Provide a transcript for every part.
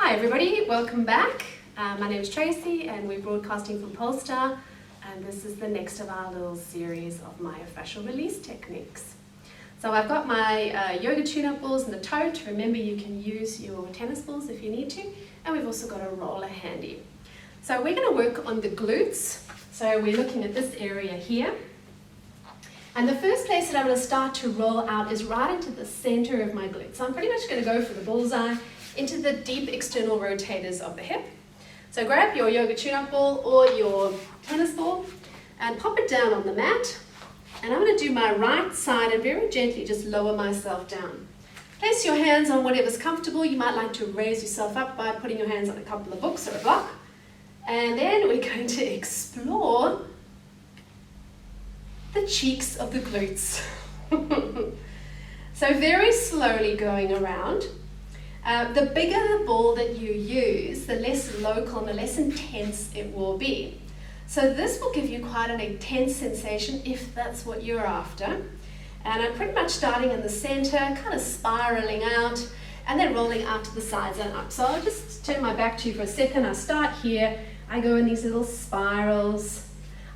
Hi everybody, welcome back. My name is Tracy and we're broadcasting from Polestar, and this is the next of our little series of myofascial release techniques. So I've got my yoga tune-up balls in the tote. Remember, you can use your tennis balls if you need to, and we've also got a roller handy. So we're going to work on the glutes. So we're looking at this area here. And the first place that I'm going to start to roll out is right into the center of my glutes. So I'm pretty much going to go for the bullseye into the deep external rotators of the hip. So grab your yoga tune-up ball or your tennis ball and pop it down on the mat. And I'm going to do my right side and very gently just lower myself down. Place your hands on whatever's comfortable. You might like to raise yourself up by putting your hands on a couple of books or a block. And then we're going to explore the cheeks of the glutes. So very slowly going around. The bigger the ball that you use, the less local and the less intense it will be. So this will give you quite an intense sensation if that's what you're after. And I'm pretty much starting in the center, kind of spiraling out, and then rolling out to the sides and up. So I'll just turn my back to you for a second. I start here, I go in these little spirals.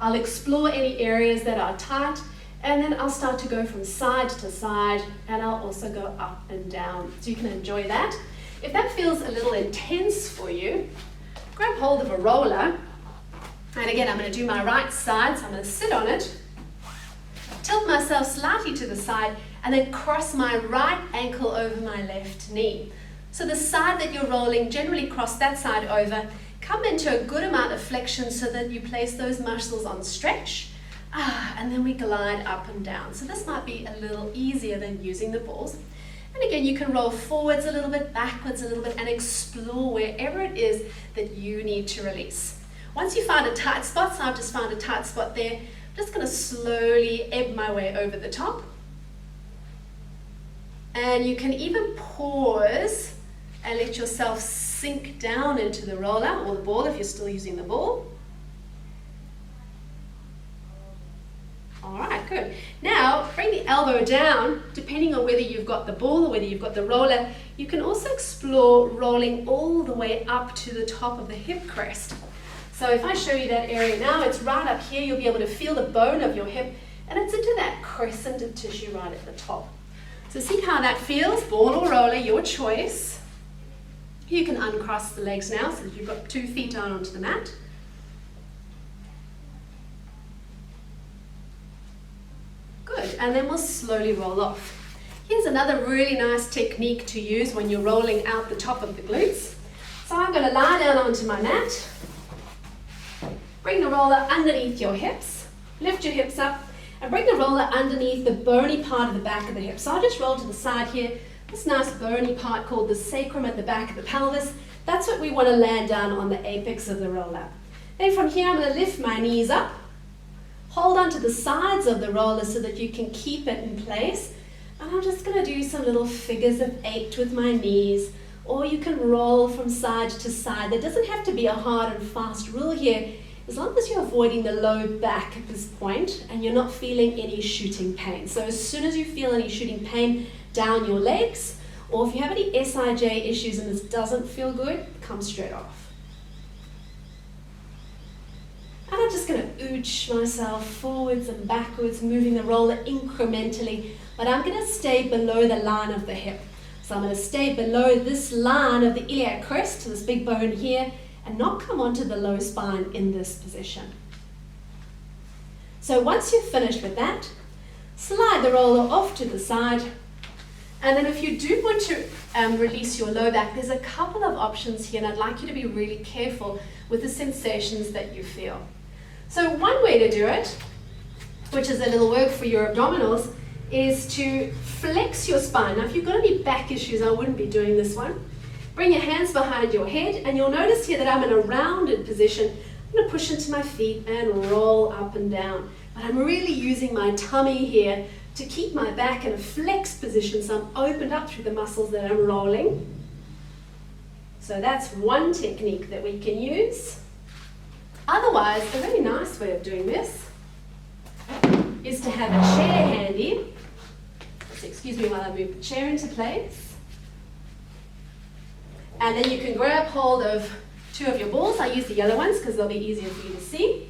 I'll explore any areas that are tight, and then I'll start to go from side to side, and I'll also go up and down. So you can enjoy that. If that feels a little intense for you, grab hold of a roller. And again, I'm going to do my right side, so I'm going to sit on it, tilt myself slightly to the side, and then cross my right ankle over my left knee. So the side that you're rolling, generally cross that side over. Come into a good amount of flexion so that you place those muscles on stretch. And then we glide up and down. So this might be a little easier than using the balls. And again, you can roll forwards a little bit, backwards a little bit, and explore wherever it is that you need to release. Once you find a tight spot, so I've just found a tight spot there, I'm just going to slowly ebb my way over the top. And you can even pause and let yourself sink down into the roller or the ball if you're still using the ball. All right, good. Now, bring the elbow down, depending on whether you've got the ball or whether you've got the roller. You can also explore rolling all the way up to the top of the hip crest. So if I show you that area now, it's right up here. You'll be able to feel the bone of your hip, and it's into that crescent of tissue right at the top. So see how that feels, ball or roller, your choice. You can uncross the legs now so that you've got 2 feet down onto the mat. Good, and then we'll slowly roll off. Here's another really nice technique to use when you're rolling out the top of the glutes. So I'm going to lie down onto my mat. Bring the roller underneath your hips. Lift your hips up and bring the roller underneath the bony part of the back of the hip. So I'll just roll to the side here. This nice bony part called the sacrum at the back of the pelvis. That's what we want to land down on the apex of the roller. Then from here I'm going to lift my knees up. Hold onto the sides of the roller so that you can keep it in place. And I'm just going to do some little figures of 8 with my knees. Or you can roll from side to side. There doesn't have to be a hard and fast rule here, as long as you're avoiding the low back at this point and you're not feeling any shooting pain. So as soon as you feel any shooting pain down your legs, or if you have any SIJ issues and this doesn't feel good, come straight off. And I'm just going to ooch myself forwards and backwards, moving the roller incrementally, but I'm going to stay below the line of the hip. So I'm going to stay below this line of the iliac crest, so this big bone here, and not come onto the low spine in this position. So once you've finished with that, slide the roller off to the side. And then if you do want to release your low back, there's a couple of options here, and I'd like you to be really careful with the sensations that you feel. So one way to do it, which is a little work for your abdominals, is to flex your spine. Now if you've got any back issues, I wouldn't be doing this one. Bring your hands behind your head, and you'll notice here that I'm in a rounded position. I'm going to push into my feet and roll up and down. But I'm really using my tummy here to keep my back in a flexed position, so I'm opened up through the muscles that I'm rolling. So that's one technique that we can use. Otherwise, a really nice way of doing this is to have a chair handy. So excuse me while I move the chair into place. And then you can grab hold of two of your balls. I use the yellow ones because they'll be easier for you to see.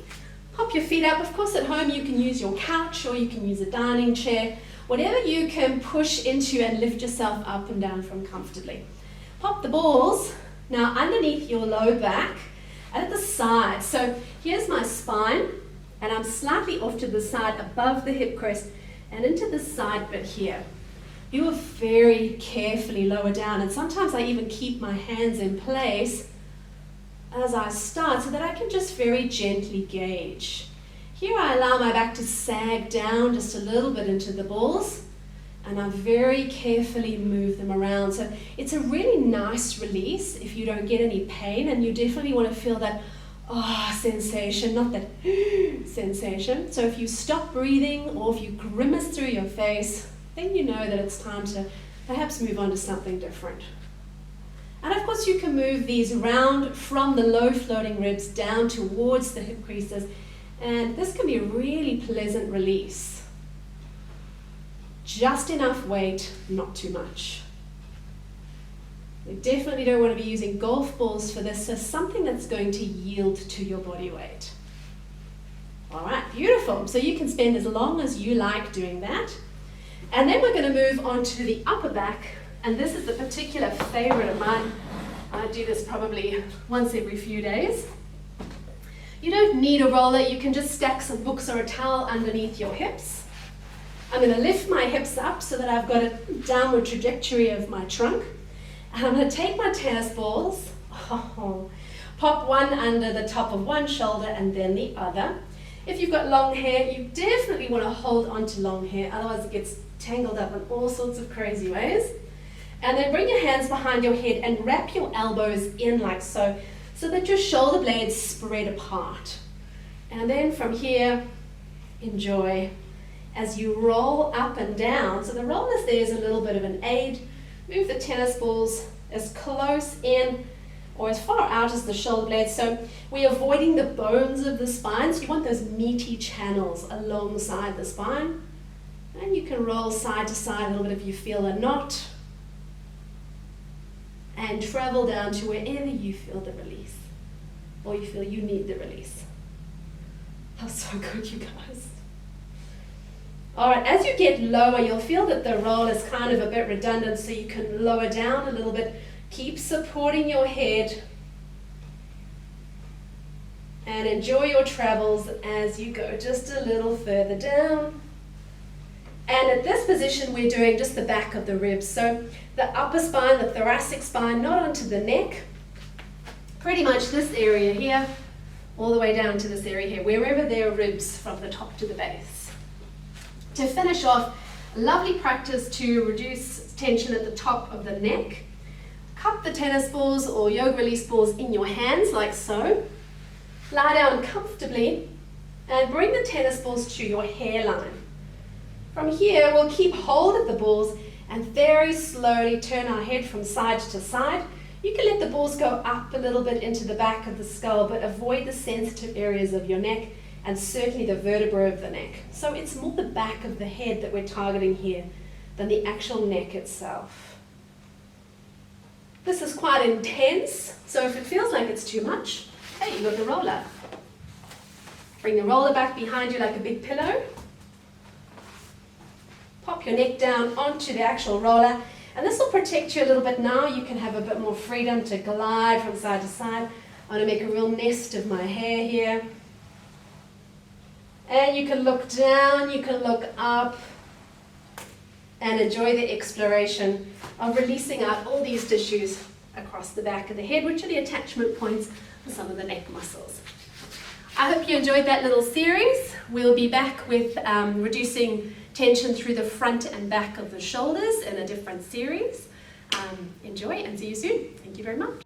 Pop your feet up. Of course, at home you can use your couch or you can use a dining chair. Whatever you can push into and lift yourself up and down from comfortably. Pop the balls now underneath your low back and at the side. So here's my spine, and I'm slightly off to the side above the hip crest and into the side bit here. You will very carefully lower down, and sometimes I even keep my hands in place as I start so that I can just very gently gauge. Here I allow my back to sag down just a little bit into the balls, and I very carefully move them around. So it's a really nice release if you don't get any pain, and you definitely want to feel that sensation, not that sensation. So if you stop breathing or if you grimace through your face, then you know that it's time to perhaps move on to something different. And of course you can move these round from the low floating ribs down towards the hip creases, and this can be a really pleasant release. Just enough weight, not too much. We definitely don't want to be using golf balls for this, so something that's going to yield to your body weight. All right, beautiful. So you can spend as long as you like doing that. And then we're going to move on to the upper back, and this is a particular favorite of mine. I do this probably once every few days. You don't need a roller, you can just stack some books or a towel underneath your hips. I'm going to lift my hips up so that I've got a downward trajectory of my trunk. And I'm going to take my tennis balls, pop one under the top of one shoulder and then the other. If you've got long hair, you definitely want to hold on to long hair, otherwise it gets tangled up in all sorts of crazy ways. And then bring your hands behind your head and wrap your elbows in like so, so that your shoulder blades spread apart. And then from here, enjoy as you roll up and down. So the rollers there is a little bit of an aid. Move the tennis balls as close in or as far out as the shoulder blades. So we're avoiding the bones of the spine. So you want those meaty channels alongside the spine. And you can roll side to side a little bit if you feel a knot. And travel down to wherever you feel the release, or you feel you need the release. That's so good, you guys. All right, as you get lower, you'll feel that the roll is kind of a bit redundant, so you can lower down a little bit. Keep supporting your head. And enjoy your travels as you go just a little further down. And at this position, we're doing just the back of the ribs. So the upper spine, the thoracic spine, not onto the neck. Pretty much this area here, all the way down to this area here, wherever there are ribs from the top to the base. To finish off, a lovely practice to reduce tension at the top of the neck. Cup the tennis balls or yoga release balls in your hands like so. Lie down comfortably and bring the tennis balls to your hairline. From here, we'll keep hold of the balls and very slowly turn our head from side to side. You can let the balls go up a little bit into the back of the skull, but avoid the sensitive areas of your neck and certainly the vertebra of the neck. So it's more the back of the head that we're targeting here than the actual neck itself. This is quite intense, so if it feels like it's too much, hey, you've got the roller. Bring the roller back behind you like a big pillow. Pop your neck down onto the actual roller, and this will protect you a little bit now. You can have a bit more freedom to glide from side to side. I want to make a real nest of my hair here. And you can look down, you can look up, and enjoy the exploration of releasing out all these tissues across the back of the head, which are the attachment points for some of the neck muscles. I hope you enjoyed that little series. We'll be back with reducing tension through the front and back of the shoulders in a different series. Enjoy and see you soon. Thank you very much.